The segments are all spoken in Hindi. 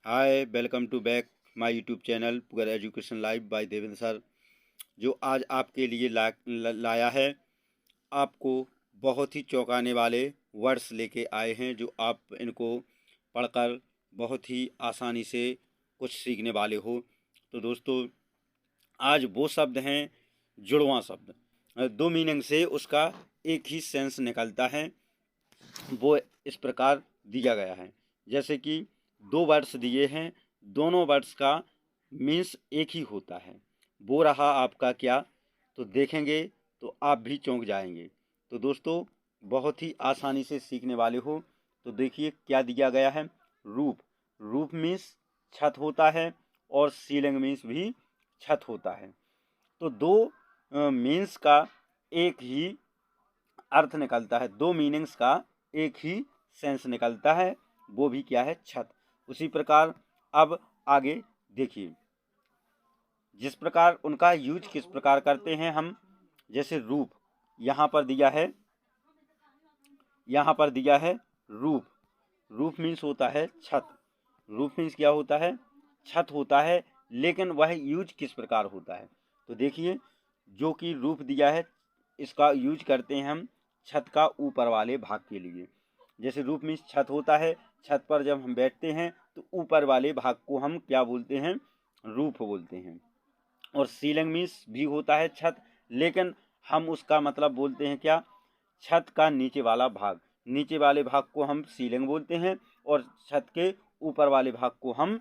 Hi, welcome to back my YouTube channel पुगर education live by Devendra sir. जो आज आपके लिए लाया है, आपको बहुत ही चौंकाने वाले वर्ड्स लेके आए हैं, जो आप इनको पढ़कर बहुत ही आसानी से कुछ सीखने वाले हो। तो दोस्तों, आज वो शब्द हैं जुड़वां शब्द। दो मीनिंग से उसका एक ही सेंस निकलता है। वो इस प्रकार दिया गया है, जैसे कि दो वर्ड्स दिए हैं, दोनों वर्ड्स का मीन्स एक ही होता है। वो रहा आपका क्या, तो देखेंगे तो आप भी चौंक जाएंगे। तो दोस्तों, बहुत ही आसानी से सीखने वाले हो। तो देखिए क्या दिया गया है। रूफ। रूफ मीन्स छत होता है, और सीलिंग मीन्स भी छत होता है। तो दो मीन्स का एक ही अर्थ निकलता है, दो मीनिंग्स का एक ही सेंस निकलता है, वो भी क्या है, छत। उसी प्रकार अब आगे देखिए, जिस प्रकार उनका यूज किस प्रकार करते हैं हम। जैसे रूफ यहाँ पर दिया है, यहाँ पर दिया है रूफ। रूफ मीन्स होता है छत। रूफ मीन्स क्या होता है, छत होता है। लेकिन वह यूज किस प्रकार होता है, तो देखिए, जो कि रूफ दिया है, इसका यूज करते हैं हम छत का ऊपर वाले भाग के लिए। जैसे रूफ मीन्स छत होता है, छत पर जब हम बैठते हैं तो ऊपर वाले भाग को हम क्या बोलते हैं, रूफ बोलते हैं। और सीलिंग मीन्स भी होता है छत, लेकिन हम उसका मतलब बोलते हैं क्या, छत का नीचे वाला भाग। नीचे वाले भाग को हम सीलिंग बोलते हैं, और छत के ऊपर वाले भाग को हम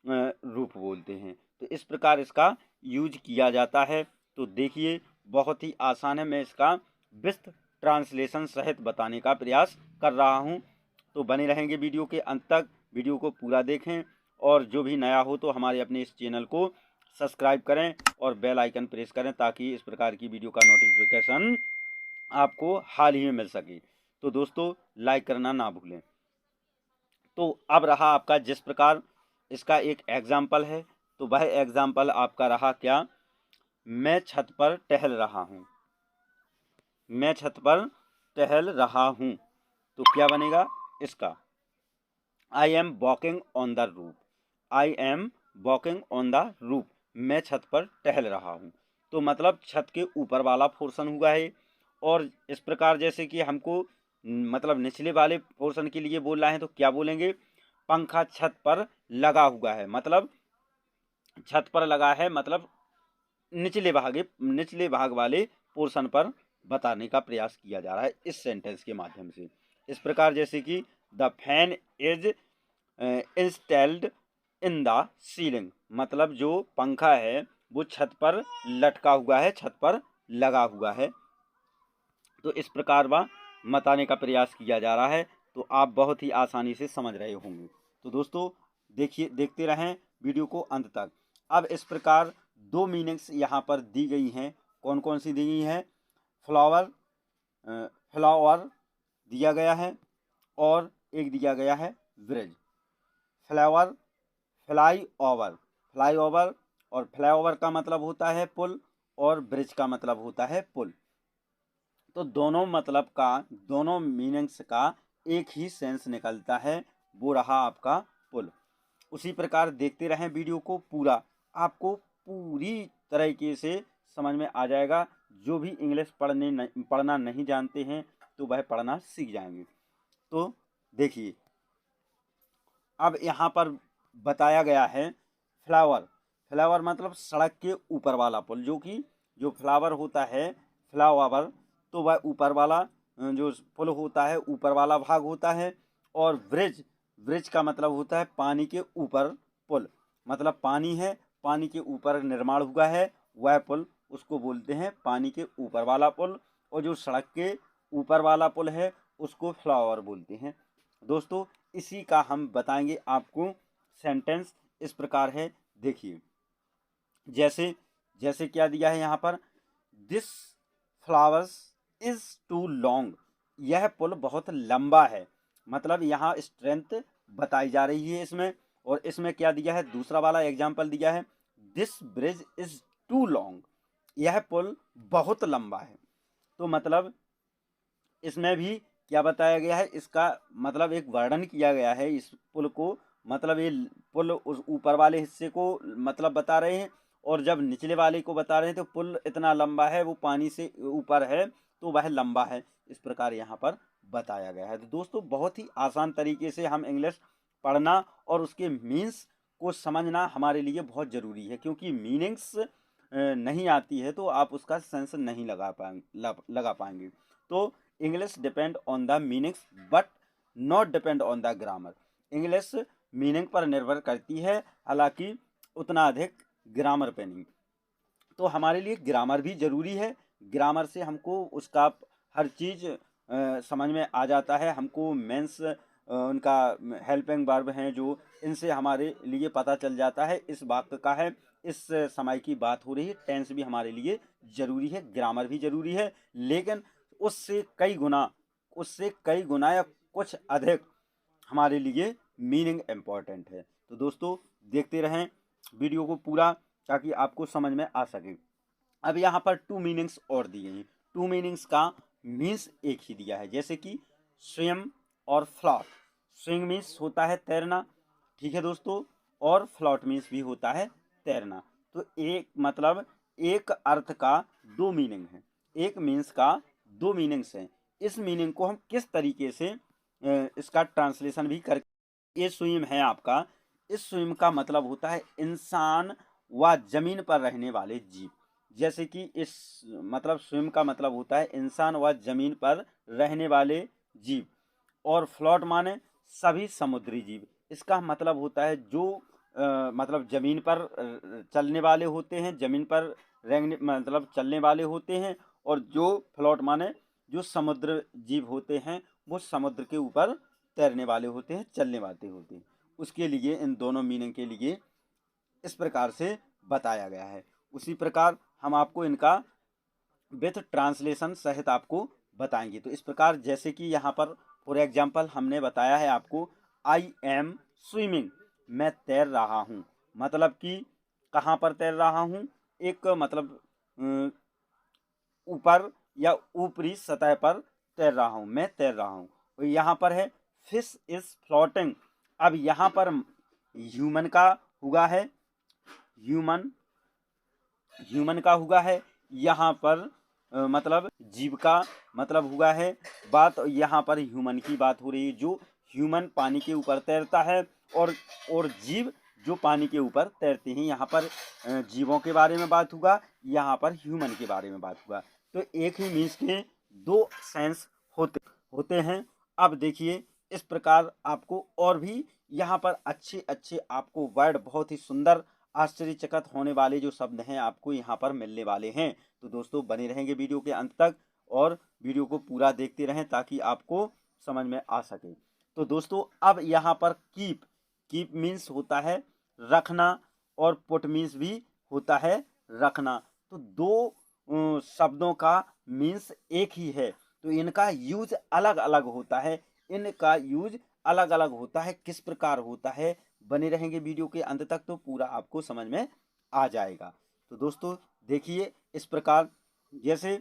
रूफ बोलते हैं। तो इस प्रकार इसका यूज किया जाता है। तो देखिए, बहुत ही आसान है, मैं इसका विस्तृत ट्रांसलेशन सहित बताने का प्रयास कर रहा हूँ। तो बने रहेंगे वीडियो के अंत तक, वीडियो को पूरा देखें। और जो भी नया हो तो हमारे अपने इस चैनल को सब्सक्राइब करें और बेल आइकन प्रेस करें, ताकि इस प्रकार की वीडियो का नोटिफिकेशन आपको हाल ही में मिल सके। तो दोस्तों, लाइक करना ना भूलें। तो अब रहा आपका, जिस प्रकार इसका एक एग्जाम्पल है, तो वह एग्जाम्पल आपका रहा क्या, मैं छत पर टहल रहा हूँ। मैं छत पर टहल रहा हूँ, तो क्या बनेगा इसका, I am walking on the roof. I am walking on the roof, मैं छत पर टहल रहा हूँ। तो मतलब छत के ऊपर वाला पोर्शन हुआ है। और इस प्रकार जैसे कि हमको मतलब निचले वाले पोर्शन के लिए बोलना है, तो क्या बोलेंगे, पंखा छत पर लगा हुआ है। मतलब छत पर लगा है, मतलब निचले भाग वाले पोर्शन पर बताने का प्रयास किया जा रहा है इस सेंटेंस के माध्यम से। इस प्रकार जैसे कि the fan is installed in the ceiling, मतलब जो पंखा है वो छत पर लटका हुआ है, छत पर लगा हुआ है। तो इस प्रकार वह बताने का प्रयास किया जा रहा है। तो आप बहुत ही आसानी से समझ रहे होंगे। तो दोस्तों, देखिए, देखते रहें वीडियो को अंत तक। अब इस प्रकार दो मीनिंग्स यहाँ पर दी गई हैं। कौन कौन सी दी गई हैं, फ्लावर, फ्लावर दिया गया है, और एक दिया गया है bridge. Flower, fly over. Fly over, और फ्लाई ओवर का मतलब होता है पुल, और ब्रिज का मतलब होता है पुल। तो दोनों मतलब का, दोनों मीनिंग्स का एक ही सेंस निकलता है, वो रहा आपका पुल। उसी प्रकार देखते रहें वीडियो को पूरा, आपको पूरी तरीके से समझ में आ जाएगा। जो भी इंग्लिश पढ़ना नहीं जानते हैं, तो वह पढ़ना सीख जाएंगे। तो देखिए, अब यहाँ पर बताया गया है फ्लावर। फ्लावर मतलब सड़क के ऊपर वाला पुल, जो कि जो फ्लावर होता है, फ्लावर, तो वह ऊपर वाला जो पुल होता है, ऊपर वाला भाग होता है। और ब्रिज, ब्रिज का मतलब होता है पानी के ऊपर पुल, मतलब पानी है, पानी के ऊपर निर्माण हुआ है वह पुल, उसको बोलते हैं पानी के ऊपर वाला पुल। और जो सड़क के ऊपर वाला पुल है, उसको फ्लावर बोलते हैं। दोस्तों, इसी का हम बताएंगे आपको सेंटेंस। इस प्रकार है, देखिए, जैसे जैसे क्या दिया है यहाँ पर, this flowers is too long, यह पुल बहुत लंबा है। मतलब यहाँ स्ट्रेंथ बताई जा रही है इसमें। और इसमें क्या दिया है, दूसरा वाला एग्जाम्पल दिया है, this bridge is too long, यह पुल बहुत लंबा है। तो मतलब इसमें भी क्या बताया गया है, इसका मतलब एक वर्णन किया गया है इस पुल को मतलब ये पुल उस ऊपर वाले हिस्से को मतलब बता रहे हैं, और जब निचले वाले को बता रहे हैं तो पुल इतना लंबा है, वो पानी से ऊपर है तो वह लंबा है। इस प्रकार यहाँ पर बताया गया है। तो दोस्तों बहुत ही आसान तरीके से हम इंग्लिश पढ़ना और उसके मीन्स को समझना हमारे लिए बहुत ज़रूरी है, क्योंकि मीनिंग्स नहीं आती है तो आप उसका सेंस नहीं लगा पाएंगे। तो English depend on the meanings but not depend on the grammar. English meaning पर निर्भर करती है, हालांकि उतना अधिक ग्रामर पे नहीं। तो हमारे लिए ग्रामर भी ज़रूरी है। ग्रामर से हमको उसका हर चीज़ समझ में आ जाता है। हमको मेंस उनका हेल्पिंग वर्ब हैं जो, इनसे हमारे लिए पता चल जाता है इस वाक्य का है, इस समय की बात हो रही है। टेंस भी हमारे लिए ज़रूरी है, ग्रामर भी ज़रूरी है, लेकिन उससे कई गुना या कुछ अधिक हमारे लिए मीनिंग इम्पॉर्टेंट है। तो दोस्तों देखते रहें वीडियो को पूरा, ताकि आपको समझ में आ सके। अब यहाँ पर टू मीनिंग्स और दिए हैं। टू मीनिंग्स का मीन्स एक ही दिया है, जैसे कि स्विम और फ्लॉट। स्विम मीन्स होता है तैरना, ठीक है दोस्तों, और फ्लॉट मीन्स भी होता है तैरना। तो एक मतलब एक अर्थ का दो मीनिंग है, एक मीन्स का दो मीनिंग्स हैं। इस मीनिंग को हम किस तरीके से इसका ट्रांसलेशन भी कर, ये स्विम है आपका, इस स्विम का मतलब होता है इंसान व जमीन पर रहने वाले जीव। जैसे कि इस मतलब स्विम का मतलब होता है इंसान व जमीन पर रहने वाले जीव, और फ्लोट माने सभी समुद्री जीव। इसका मतलब होता है जो मतलब जमीन पर चलने वाले होते हैं, जमीन पर रहने मतलब चलने वाले होते हैं, और जो फ्लोट माने जो समुद्र जीव होते हैं, वो समुद्र के ऊपर तैरने वाले होते हैं, चलने वाले होते हैं। उसके लिए इन दोनों मीनिंग के लिए इस प्रकार से बताया गया है। उसी प्रकार हम आपको इनका विथ ट्रांसलेशन सहित आपको बताएंगे। तो इस प्रकार जैसे कि यहाँ पर फॉर एग्जाम्पल हमने बताया है आपको, आई एम स्विमिंग, मैं तैर रहा हूँ। मतलब कि कहाँ पर तैर रहा हूँ, एक मतलब ऊपर या ऊपरी सतह पर तैर रहा हूँ, मैं तैर रहा हूँ। और यहाँ पर है फिश इज फ्लोटिंग। अब यहाँ पर ह्यूमन का हुआ है, ह्यूमन का हुआ है, यहाँ पर मतलब जीव का मतलब हुआ है बात। यहाँ पर ह्यूमन की बात हो रही है, जो ह्यूमन पानी के ऊपर तैरता है, और जीव जो पानी के ऊपर तैरते हैं। यहाँ पर जीवों के बारे में बात हुआ, यहाँ पर ह्यूमन के बारे में बात हुआ। तो एक ही मीन्स के दो सेंस होते हैं। अब देखिए इस प्रकार आपको और भी यहाँ पर अच्छे अच्छे आपको वर्ड, बहुत ही सुंदर आश्चर्यचकित होने वाले जो शब्द हैं आपको यहाँ पर मिलने वाले हैं। तो दोस्तों बने रहेंगे वीडियो के अंत तक, और वीडियो को पूरा देखते रहें ताकि आपको समझ में आ सके। तो दोस्तों अब यहाँ पर कीप मीन्स होता है रखना, और पुट मीन्स भी होता है रखना। तो दो शब्दों का मीन्स एक ही है, तो इनका यूज अलग अलग होता है। इनका यूज अलग अलग होता है, किस प्रकार होता है, बने रहेंगे वीडियो के अंत तक तो पूरा आपको समझ में आ जाएगा। तो दोस्तों देखिए इस प्रकार, जैसे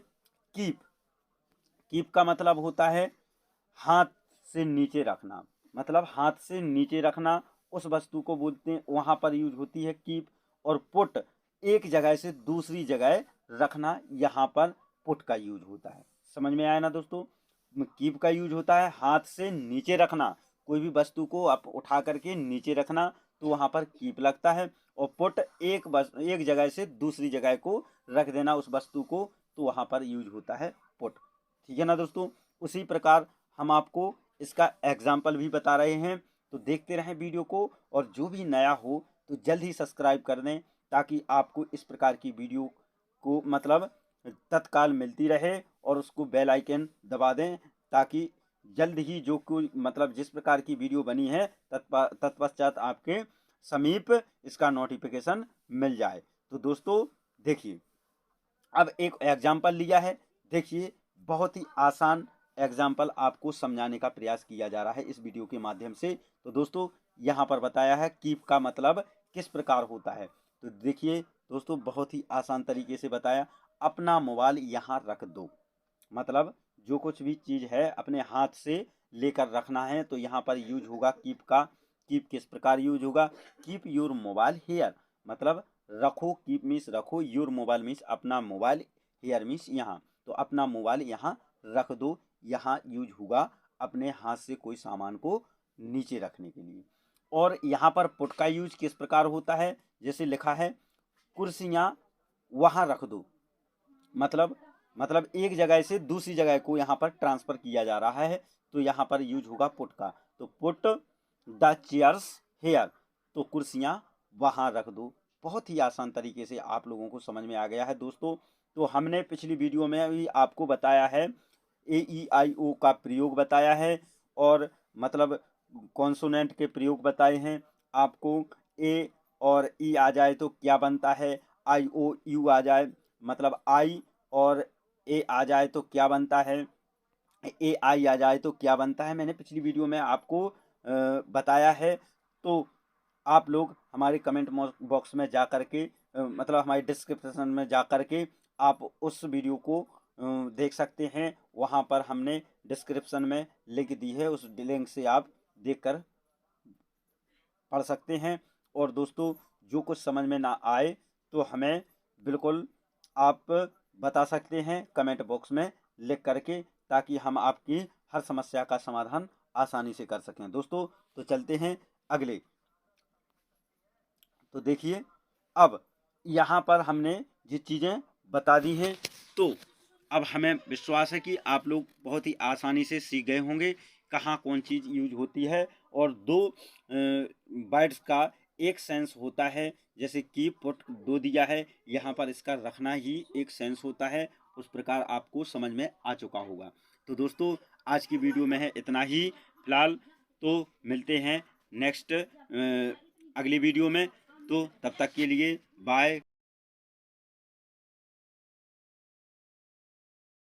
कीप का मतलब होता है हाथ से नीचे रखना। मतलब हाथ से नीचे रखना उस वस्तु को बोलते हैं, वहाँ पर यूज होती है कीप। और पुट एक जगह से दूसरी जगह रखना, यहाँ पर पुट का यूज होता है। समझ में आया ना दोस्तों। कीप का यूज होता है हाथ से नीचे रखना, कोई भी वस्तु को आप उठा करके नीचे रखना तो वहाँ पर कीप लगता है। और पुट एक जगह से दूसरी जगह को रख देना उस वस्तु को, तो वहाँ पर यूज होता है पुट। ठीक है ना दोस्तों। उसी प्रकार हम आपको इसका एग्जाम्पल भी बता रहे हैं, तो देखते रहें वीडियो को, और जो भी नया हो तो जल्द ही सब्सक्राइब कर दें, ताकि आपको इस प्रकार की वीडियो को मतलब तत्काल मिलती रहे, और उसको बेल आइकन दबा दें, ताकि जल्द ही जो कोई मतलब जिस प्रकार की वीडियो बनी है तत्पश्चात आपके समीप इसका नोटिफिकेशन मिल जाए। तो दोस्तों देखिए अब एक एग्जाम्पल लिया है, देखिए बहुत ही आसान एग्जाम्पल आपको समझाने का प्रयास किया जा रहा है इस वीडियो के माध्यम से। तो दोस्तों यहाँ पर बताया है कीप का मतलब किस प्रकार होता है। तो देखिए दोस्तों बहुत ही आसान तरीके से बताया, अपना मोबाइल यहाँ रख दो। मतलब जो कुछ भी चीज़ है अपने हाथ से लेकर रखना है, तो यहाँ पर यूज होगा कीप का। कीप किस प्रकार यूज होगा, कीप योर मोबाइल हेयर, मतलब रखो, कीप मीन्स रखो, योर मोबाइल मीन्स अपना मोबाइल, हेयर मीन्स यहाँ, तो अपना मोबाइल यहाँ रख दो, यहाँ यूज होगा अपने हाथ से कोई सामान को नीचे रखने के लिए। और यहाँ पर पुट का यूज किस प्रकार होता है, जैसे लिखा है कुर्सियाँ वहाँ रख दो, मतलब एक जगह से दूसरी जगह को यहाँ पर ट्रांसफर किया जा रहा है, तो यहाँ पर यूज होगा पुट का, तो पुट द चेयर्स हेयर, तो कुर्सियाँ वहाँ रख दो। बहुत ही आसान तरीके से आप लोगों को समझ में आ गया है दोस्तों। तो हमने पिछली वीडियो में भी आपको बताया है, AEIO का प्रयोग बताया है, और मतलब कॉन्सोनेंट के प्रयोग बताए हैं आपको। ए और ई आ जाए तो क्या बनता है, IOU आ जाए, मतलब आई और ए आ जाए तो क्या बनता है, AI आ जाए तो क्या बनता है, मैंने पिछली वीडियो में आपको बताया है। तो आप लोग हमारे कमेंट बॉक्स में जा कर के मतलब हमारे डिस्क्रिप्शन में जा कर के आप उस वीडियो को देख सकते हैं, वहाँ पर हमने डिस्क्रिप्शन में लिंक दी है, उस लिंक से आप देखकर पढ़ सकते हैं। और दोस्तों जो कुछ समझ में ना आए तो हमें बिल्कुल आप बता सकते हैं कमेंट बॉक्स में लिख करके, ताकि हम आपकी हर समस्या का समाधान आसानी से कर सकें दोस्तों। तो चलते हैं अगले। तो देखिए अब यहाँ पर हमने ये चीज़ें बता दी हैं, तो अब हमें विश्वास है कि आप लोग बहुत ही आसानी से सीख गए होंगे कहाँ कौन चीज़ यूज होती है। और दो वर्ड्स का एक सेंस होता है, जैसे की पुट दो दिया है, यहाँ पर इसका रखना ही एक सेंस होता है, उस प्रकार आपको समझ में आ चुका होगा। तो दोस्तों आज की वीडियो में है इतना ही फिलहाल, तो मिलते हैं नेक्स्ट अगली वीडियो में। तो तब तक के लिए बाय।